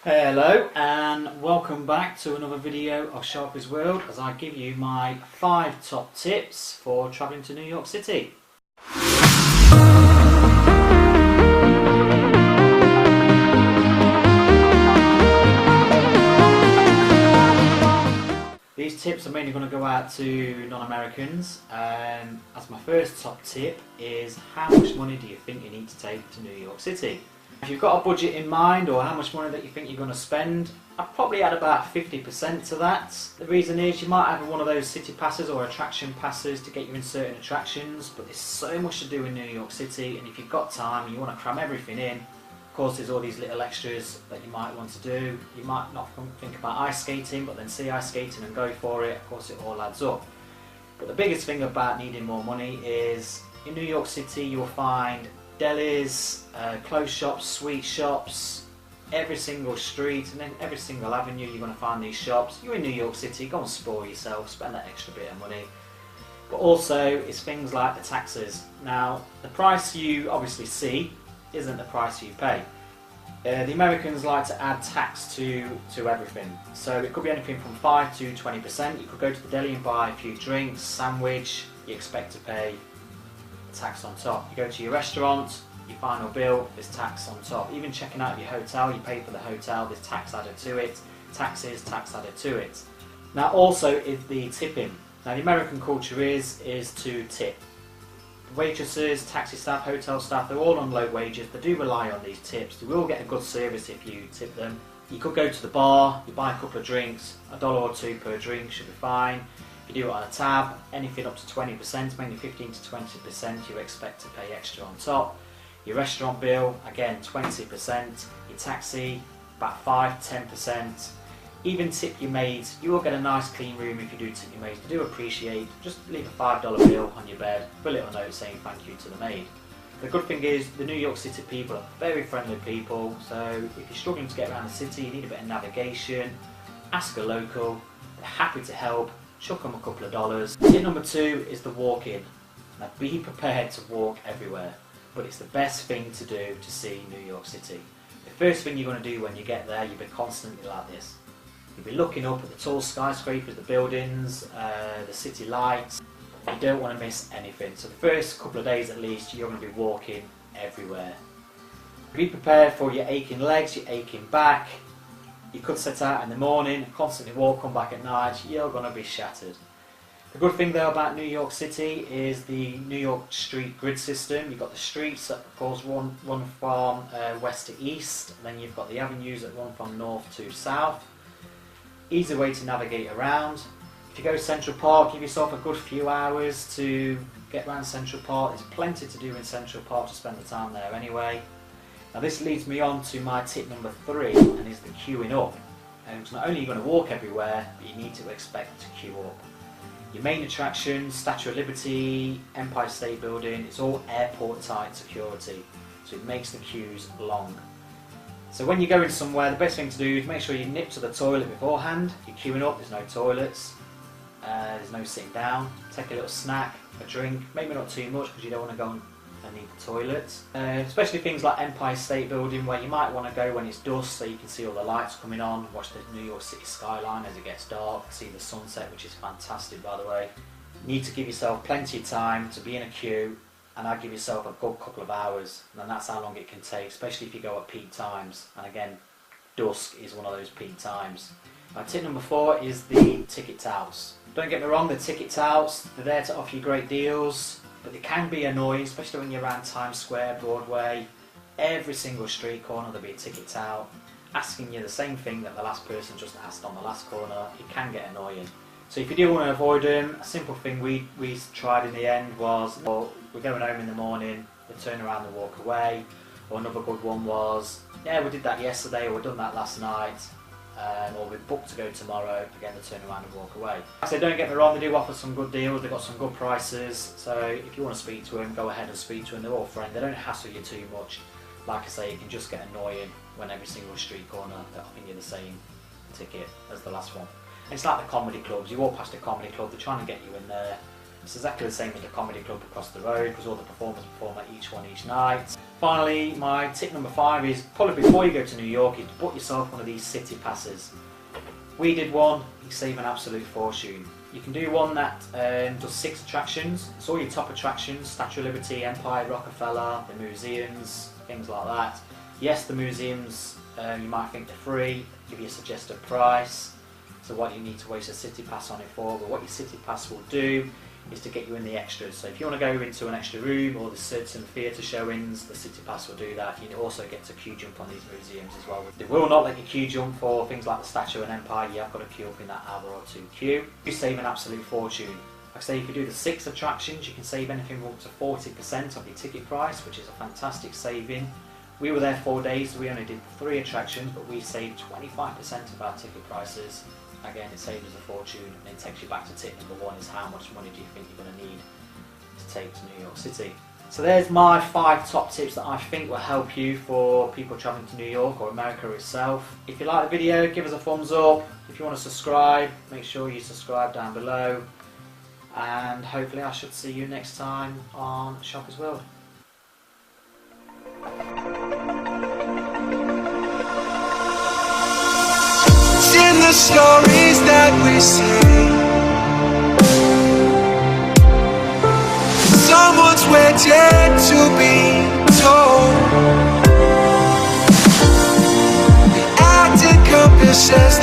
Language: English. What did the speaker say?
Hello and welcome back to another video of Sharpey's World as I give you my 5 top tips for travelling to New York City. These tips are mainly going to go out to non-Americans, and as my first top tip is how much money do you think you need to take to New York City? If you've got a budget in mind or how much money that you think you're going to spend, I'd probably add about 50% to that. The reason is you might have one of those city passes or attraction passes to get you in certain attractions, but there's so much to do in New York City, and if you've got time and you want to cram everything in, of course there's all these little extras that you might want to do. You might not think about ice skating, but then see ice skating and go for it. Of course it all adds up. But the biggest thing about needing more money is in New York City you'll find delis, clothes shops, sweet shops, every single street and then every single avenue you're going to find these shops. You're in New York City, go and spoil yourself, spend that extra bit of money. But also it's things like the taxes. Now the price you obviously see isn't the price you pay. The Americans like to add tax to everything, so it could be anything from 5 to 20%. You could go to the deli and buy a few drinks, sandwich, you expect to pay tax on top. You go to your restaurant, your final bill, there's tax on top. Even checking out of your hotel, you pay for the hotel, there's tax added to it. Taxes, tax added to it. Now also is the tipping. Now the American culture is to tip. Waitresses, taxi staff, hotel staff, they're all on low wages. They do rely on these tips. They will get a good service if you tip them. You could go to the bar, you buy a couple of drinks, $1 or $2 per drink should be fine. If you do it on a tab, anything up to 20%, mainly 15 to 20% you expect to pay extra on top. Your restaurant bill, again 20%. Your taxi, about 5-10%. Even tip your maids. You will get a nice clean room if you do tip your maids. They do appreciate, just leave a $5 bill on your bed, put a little note saying thank you to the maid. The good thing is the New York City people are very friendly people, so if you're struggling to get around the city, you need a bit of navigation, ask a local, they're happy to help, chuck them a couple of dollars. Tip number 2 is the walk-in. Now be prepared to walk everywhere, but it's the best thing to do to see New York City. The first thing you're going to do when you get there, you'll be constantly like this. You'll be looking up at the tall skyscrapers, the buildings, the city lights. You don't want to miss anything. So the first couple of days at least, you're going to be walking everywhere. Be prepared for your aching legs, your aching back. You could set out in the morning, constantly walk, come back at night, you're going to be shattered. The good thing though about New York City is the New York street grid system. You've got the streets that of course run from west to east, and then you've got the avenues that run from north to south. Easy way to navigate around. If you go to Central Park, give yourself a good few hours to get around Central Park. There's plenty to do in Central Park to spend the time there anyway. Now this leads me on to my tip number 3, and is the queuing up. It's not only are you going to walk everywhere, but you need to expect to queue up. Your main attractions, Statue of Liberty, Empire State Building, it's all airport tight security, so it makes the queues long. So when you're going somewhere, the best thing to do is make sure you nip to the toilet beforehand. You're queuing up, there's no toilets, there's no sitting down. Take a little snack, a drink, maybe not too much because you don't want to go and need the toilet. Especially things like Empire State Building, where you might want to go when it's dusk so you can see all the lights coming on, watch the New York City skyline as it gets dark, see the sunset, which is fantastic by the way. You need to give yourself plenty of time to be in a queue, and I'd give yourself a good couple of hours, and that's how long it can take, especially if you go at peak times. And again, dusk is one of those peak times. Now, tip number 4 is the ticket touts. Don't get me wrong, the ticket touts, they're there to offer you great deals, but they can be annoying, especially when you're around Times Square, Broadway. Every single street corner there'll be a ticket tout asking you the same thing that the last person just asked on the last corner. It can get annoying. So if you do want to avoid them, a simple thing we tried in the end was, well, we're going home in the morning, we turn around and walk away. Or another good one was, yeah, we did that yesterday, or we've done that last night, or we've booked to go tomorrow, again they turn around and walk away. So don't get me wrong, they do offer some good deals, they've got some good prices, so if you want to speak to them, go ahead and speak to them, they're all friendly, they don't hassle you too much. Like I say, it can just get annoying when every single street corner they're offering you the same ticket as the last one. It's like the comedy clubs. You walk past a comedy club, they're trying to get you in there. It's exactly the same with the comedy club across the road because all the performers perform at each one each night. Finally, my tip number 5 is probably before you go to New York is to book yourself one of these city passes. We did one, you save an absolute fortune. You can do one that does 6 attractions. It's all your top attractions: Statue of Liberty, Empire, Rockefeller, the museums, things like that. Yes, the museums, you might think they're free, give you a suggested price, so what you need to waste a city pass on it for, but what your city pass will do is to get you in the extras. So if you want to go into an extra room or the certain theatre showings, the city pass will do that. You also get to queue jump on these museums as well. They will not let you queue jump for things like the Statue and Empire. You have got to queue up in that hour or 2 queue. You save an absolute fortune. Like I say, if you do the 6 attractions, you can save anything up to 40% of your ticket price, which is a fantastic saving. We were there 4 days, so we only did 3 attractions, but we saved 25% of our ticket prices. Again, it saves us a fortune, and it takes you back to tip number 1, is how much money do you think you're going to need to take to New York City. So there's my 5 top tips that I think will help you for people travelling to New York or America itself. If you like the video, give us a thumbs up. If you want to subscribe, make sure you subscribe down below. And hopefully I should see you next time on Sharpey's World. In the stories that we see, someone's waiting to be told. Acting compasses